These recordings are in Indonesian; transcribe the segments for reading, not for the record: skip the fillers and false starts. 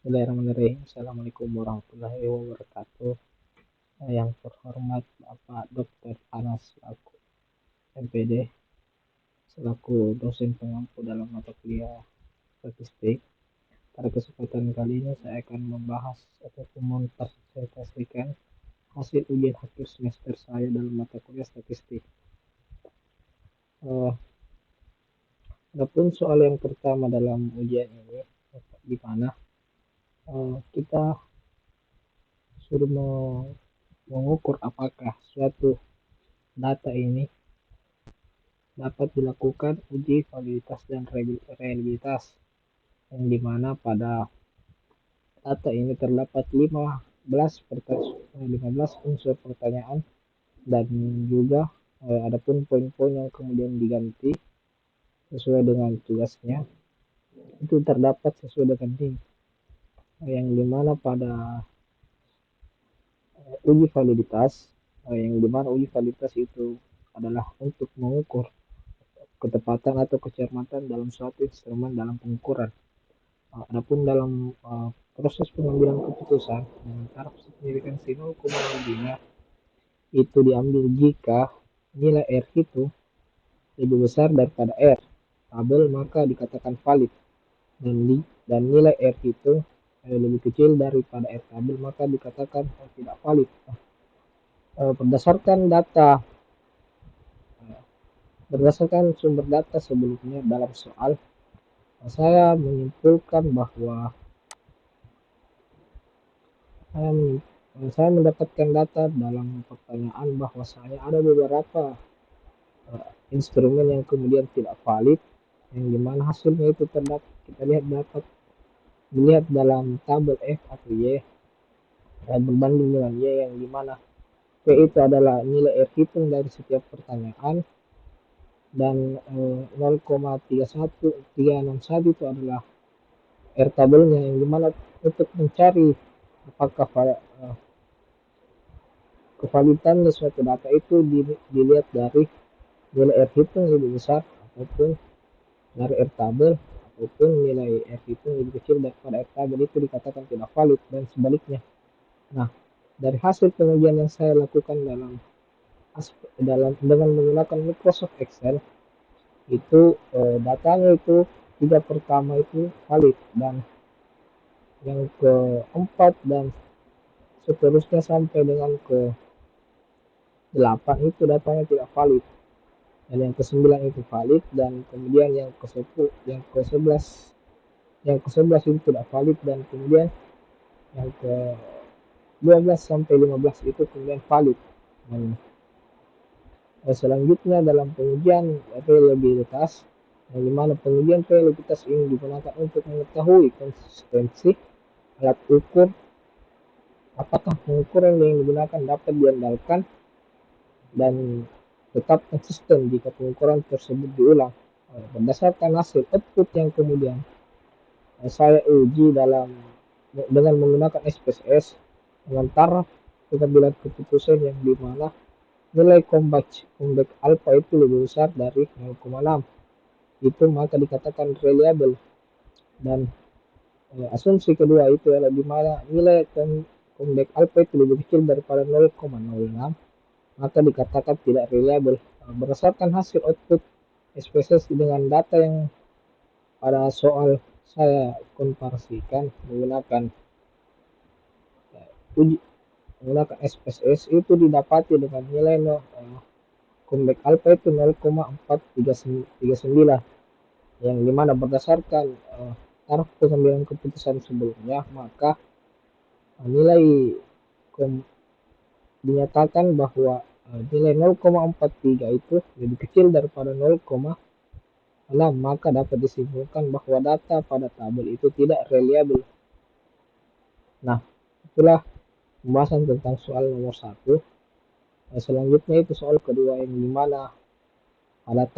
Bismillahirrahmanirrahim. Assalamualaikum warahmatullahi wabarakatuh. Yang terhormat Bapak Dr. Anas selaku MPD, selaku dosen pengampu dalam mata kuliah statistik. Pada kesempatan kali ini saya akan membahas ataupun mempresentasikan hasil ujian akhir semester saya dalam mata kuliah statistik. Adapun soal yang pertama dalam ujian ini, di mana kita suruh mengukur apakah suatu data ini dapat dilakukan uji validitas dan reliabilitas, yang dimana pada data ini terdapat 15 unsur pertanyaan dan juga adapun poin-poin yang kemudian diganti sesuai dengan tugasnya itu terdapat sesuai dengan link, yang dimana pada uji validitas yang dimana uji validitas itu adalah untuk mengukur ketepatan atau kecermatan dalam suatu instrumen dalam pengukuran. Adapun dalam proses pengambilan keputusan dengan taraf signifikansi 0,05 itu diambil jika nilai R itu lebih besar daripada R tabel, maka dikatakan valid, dan nilai R itu lebih kecil daripada R tabel, maka dikatakan tidak valid. Berdasarkan sumber data sebelumnya dalam soal, saya menyimpulkan bahwa saya mendapatkan data dalam pertanyaan bahwasanya ada beberapa instrumen yang kemudian tidak valid, yang dimana hasilnya itu kita dapat melihat dalam tabel F atau Y berbanding dengan Y, yang dimana P itu adalah nilai R hitung dari setiap pertanyaan, dan 0,361 itu adalah R tabelnya, yang dimana untuk mencari apakah kevalidannya suatu data itu dilihat dari nilai R hitung lebih besar ataupun dari R tabel, ataupun nilai R hitung lebih kecil daripada R tabel, itu dikatakan tidak valid, dan sebaliknya. Nah, dari hasil pengujian yang saya lakukan dengan menggunakan Microsoft Excel itu, datanya itu 3 pertama itu valid, dan yang keempat dan seterusnya sampai dengan ke 8 itu datanya tidak valid, dan yang ke-9 itu valid, dan kemudian yang ke-10 yang ke-11 itu tidak valid, dan kemudian yang ke-12 sampai 15 itu kemudian valid. Dan selanjutnya dalam pengujian reliabilitas, yang dimana pengujian reliabilitas ini digunakan untuk mengetahui konsistensi alat ukur, apakah pengukuran yang digunakan dapat diandalkan dan tetap konsisten jika pengukuran tersebut diulang. Berdasarkan hasil output yang kemudian saya uji dengan menggunakan SPSS dengan taraf pengambilan keputusan, yang dimana nilai comeback alpha itu lebih besar dari 0,6, itu maka dikatakan reliable. Dan asumsi kedua itu adalah dimana nilai comeback alpha itu lebih kecil daripada 0,06, maka dikatakan tidak reliable. Berdasarkan hasil output SPSS dengan data yang pada soal saya komparasikan menggunakan SPSS, itu didapati dengan nilai comeback alpha itu 0,439, yang dimana berdasarkan taraf pengambilan keputusan sebelumnya, maka nilai dinyatakan bahwa nilai 0,43 itu lebih kecil daripada 0,6, maka dapat disimpulkan bahwa data pada tabel itu tidak reliable. Nah, itulah pembahasan tentang soal nomor 1. Selanjutnya itu soal kedua, yang dimana pada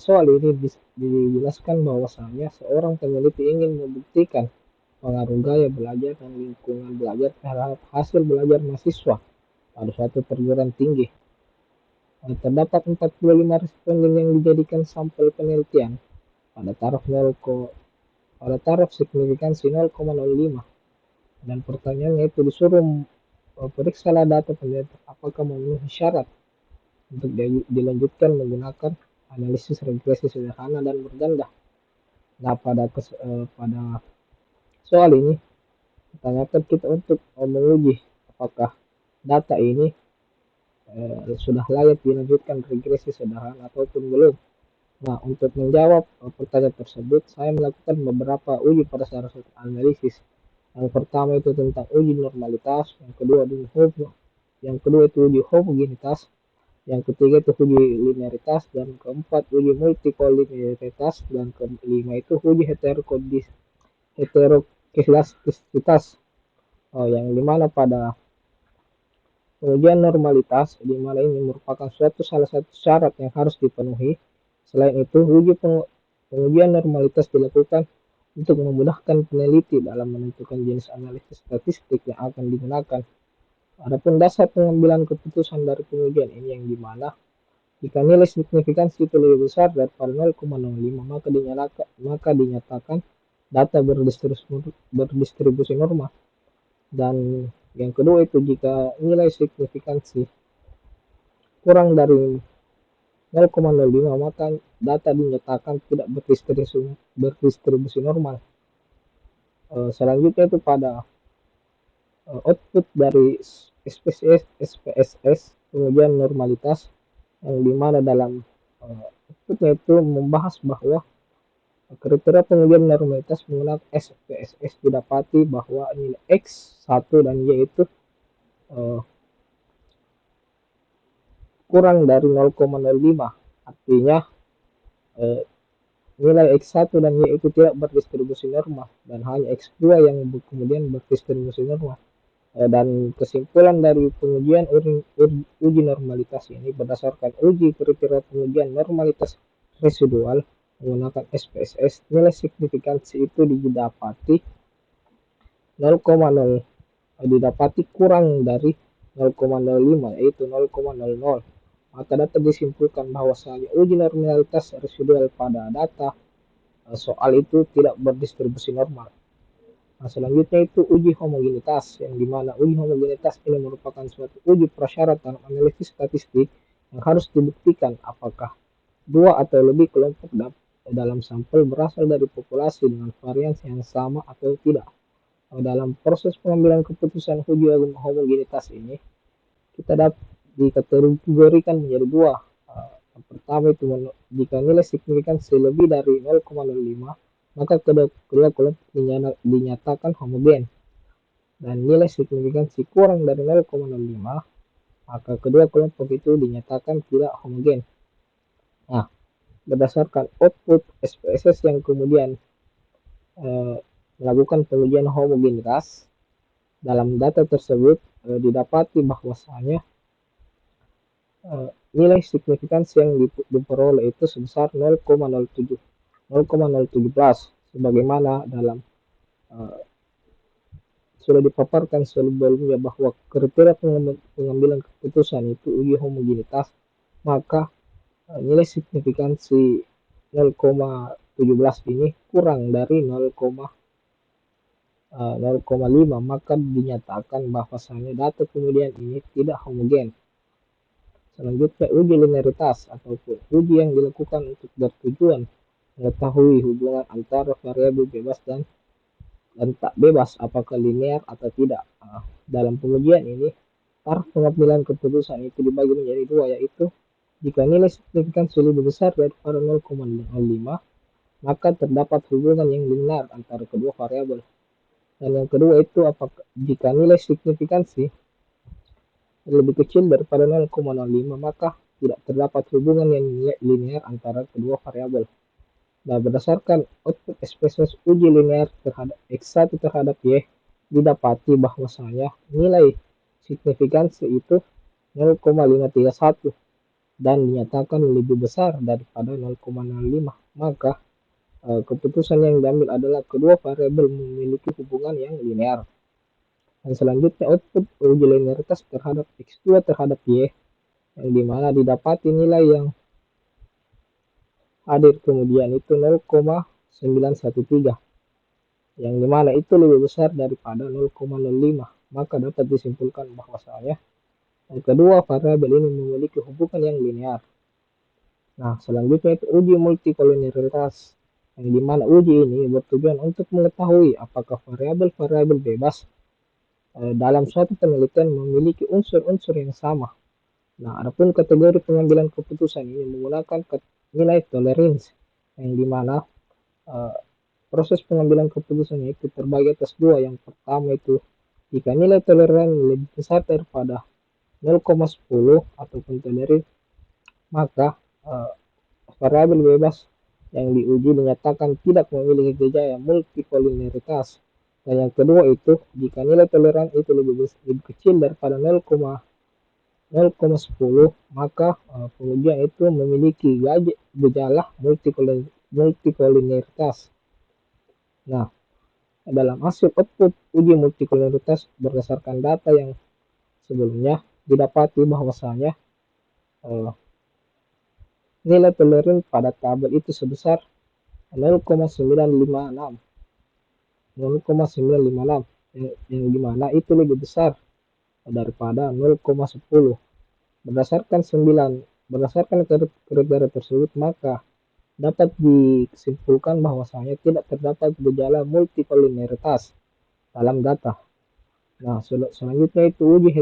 soal ini dijelaskan bahwasanya seorang peneliti ingin membuktikan pengaruh gaya belajar dan lingkungan belajar terhadap hasil belajar mahasiswa pada suatu perguruan tinggi. Terdapat 45 responden yang dijadikan sampel penelitian pada taraf signifikansi 0,05, dan pertanyaannya itu disuruh periksalah data penelitian apakah memenuhi syarat untuk dilanjutkan menggunakan analisis regresi sederhana dan berganda. Nah, pada soal ini ditanyakan kita untuk menguji apakah data ini sudah layak dilanjutkan regresi sederhana ataupun belum. Nah, untuk menjawab pertanyaan tersebut, saya melakukan beberapa uji pada salah satu analisis. Yang pertama itu tentang uji normalitas, yang kedua itu uji homogenitas, yang ketiga itu uji linearitas, dan keempat uji multikoliniaritas, dan kelima itu uji heterokelastisitas. Yang dimana pada pengujian normalitas, di mana ini merupakan salah satu syarat yang harus dipenuhi. Selain itu, pengujian normalitas dilakukan untuk memudahkan peneliti dalam menentukan jenis analisis statistik yang akan digunakan. Adapun dasar pengambilan keputusan dari pengujian ini yang dimana jika nilai signifikansi itu lebih besar daripada 0,05 maka dinyatakan data berdistribusi normal. Dan yang kedua itu jika nilai signifikansi kurang dari 0,05 maka data dinyatakan tidak berdistribusi normal. Selanjutnya itu pada output dari SPSS pengujian normalitas yang dimana dalam outputnya itu membahas bahwa kriteria pengujian normalitas menggunakan SPSS didapati bahwa nilai X1 dan Y itu kurang dari 0,05. Artinya nilai X1 dan Y itu tidak berdistribusi normal dan hanya X2 yang kemudian berdistribusi normal. Dan kesimpulan dari pengujian uji normalitas ini berdasarkan uji kriteria pengujian normalitas residual menggunakan SPSS, nilai signifikansi itu didapati kurang dari 0,05 yaitu 0,00. Maka dapat disimpulkan bahwasanya uji normalitas residual pada data soal itu tidak berdistribusi normal. Nah, selanjutnya itu uji homogenitas, yang dimana uji homogenitas ini merupakan suatu uji prasyarat dalam analisis statistik yang harus dibuktikan apakah dua atau lebih kelompok dalam sampel berasal dari populasi dengan varian yang sama atau tidak. Dalam proses pengambilan keputusan uji homogenitas ini, kita dapat dikategorikan menjadi dua. Yang pertama itu jika nilai signifikansi lebih dari 0,05 maka kedua kelompok dinyatakan homogen, dan nilai signifikansi kurang dari 0,05 maka kedua kelompok itu dinyatakan tidak homogen. Nah, berdasarkan output SPSS yang kemudian melakukan pengujian homogenitas, dalam data tersebut didapati bahwasanya nilai signifikansi yang diperoleh itu sebesar 0,17 sebagaimana dalam sudah dipaparkan sebelumnya bahwa kriteria pengambilan keputusan itu uji homogenitas, maka nilai signifikansi 0,17 ini kurang dari 0,5 maka dinyatakan bahwasanya data kemudian ini tidak homogen. Selanjutnya uji linearitas ataupun uji yang dilakukan untuk bertujuan mengetahui hubungan antara variabel bebas dan tak bebas apakah linear atau tidak. Dalam pengujian ini taraf pengambilan keputusan itu dibagi menjadi dua, yaitu jika nilai signifikansi lebih besar daripada 0,05 maka terdapat hubungan yang linear antara kedua variabel. Dan yang kedua itu apakah jika nilai signifikansi lebih kecil daripada 0,05 maka tidak terdapat hubungan yang linear antara kedua variabel. Nah, berdasarkan output SPSS uji linear terhadap X1 terhadap Y, didapati bahwasanya nilai signifikansi itu 0,531 dan dinyatakan lebih besar daripada 0,05. Maka keputusan yang diambil adalah kedua variabel memiliki hubungan yang linear. Dan selanjutnya output uji linearitas terhadap X2 terhadap Y, yang dimana didapati nilai yang hadir kemudian itu 0,913. yang dimana itu lebih besar daripada 0,05, maka dapat disimpulkan bahwasanya yang kedua variabel ini memiliki hubungan yang linear. Nah, selanjutnya itu uji multikolinialitas, yang dimana uji ini bertujuan untuk mengetahui apakah variabel-variabel bebas dalam suatu penelitian memiliki unsur-unsur yang sama. Nah, adapun kategori pengambilan keputusan ini menggunakan nilai toleransi, yang dimana proses pengambilan keputusan itu terbagi atas dua. Yang pertama itu jika nilai toleransi lebih besar daripada 0,10 ataupun toleransi, maka variabel bebas yang diuji dinyatakan tidak memiliki gejala multikolinialitas. Dan yang kedua itu jika nilai toleransi itu lebih kecil daripada 0,10, maka pengujian itu memiliki gejala multikolinialitas. Nah, dalam hasil output uji multikolinialitas berdasarkan data yang sebelumnya didapati bahwasanya nilai toleransi pada tabel itu sebesar 0,956 yang dimana itu lebih besar daripada 0,10. Berdasarkan kriteria tersebut, maka dapat disimpulkan bahwasanya tidak terdapat gejala multikolinialitas dalam data. Nah, selanjutnya itu uji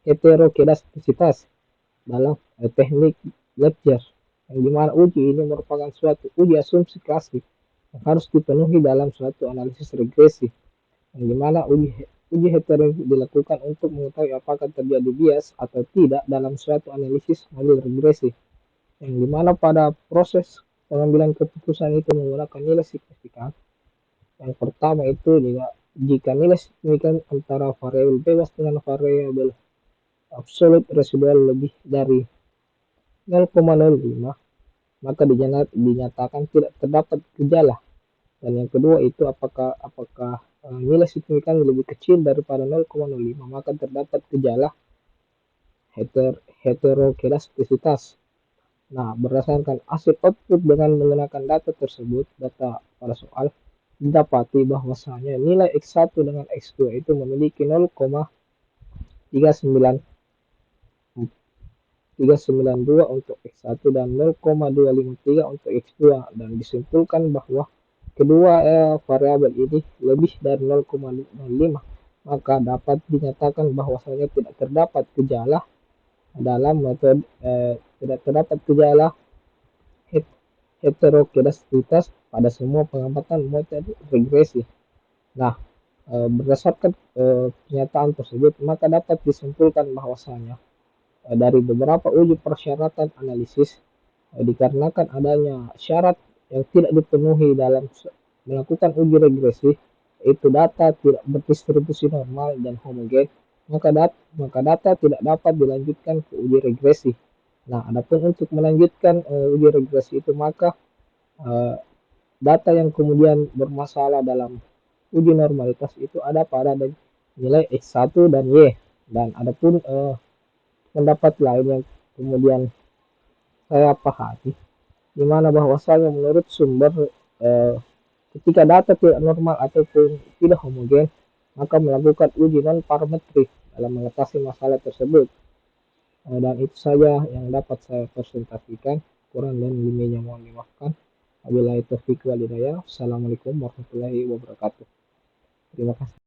heterokedastisitas dalam teknik lecture, yang dimana uji ini merupakan suatu uji asumsi klasik yang harus dipenuhi dalam suatu analisis regresi, yang dimana uji heterogen dilakukan untuk mengetahui apakah terjadi bias atau tidak dalam suatu analisis model regresi, yang dimana pada proses pengambilan keputusan itu menggunakan nilai signifikan. Yang pertama itu jika nilai signifikan antara variabel bebas dengan variabel absolut residual lebih dari 0,05, maka dinyatakan tidak terdapat gejala. Dan yang kedua itu apakah nilai signifikan lebih kecil daripada 0,05, maka terdapat gejala heterokedastisitas. Nah, berdasarkan hasil output dengan menggunakan data tersebut, data pada soal, didapati bahwasanya nilai X1 dengan X2 itu memiliki 0,392 untuk X1 dan 0,253 untuk X2, dan disimpulkan bahwa kedua variabel ini lebih dari 0,05, maka dapat dinyatakan bahwasanya tidak terdapat gejala dalam metode tidak terdapat gejala heterokedastisitas pada semua pengamatan metode regresi. Nah, berdasarkan pernyataan tersebut, maka dapat disimpulkan bahwasanya dari beberapa uji persyaratan analisis dikarenakan adanya syarat yang tidak dipenuhi dalam melakukan uji regresi, yaitu data tidak berdistribusi normal dan homogen, maka data tidak dapat dilanjutkan ke uji regresi. Nah, adapun untuk melanjutkan uji regresi itu, maka data yang kemudian bermasalah dalam uji normalitas itu ada pada nilai X1 dan Y. Dan adapun pendapat lain yang kemudian saya pahami, di mana bahwasanya menurut sumber ketika data tidak normal ataupun tidak homogen, maka melakukan uji non parametrik dalam mengatasi masalah tersebut. Dan itu saja yang dapat saya presentasikan. Kurang dan lebihnya mohon dimaafkan. Wabillahi taufiq wal hidayah. Assalamualaikum warahmatullahi wabarakatuh. Terima kasih.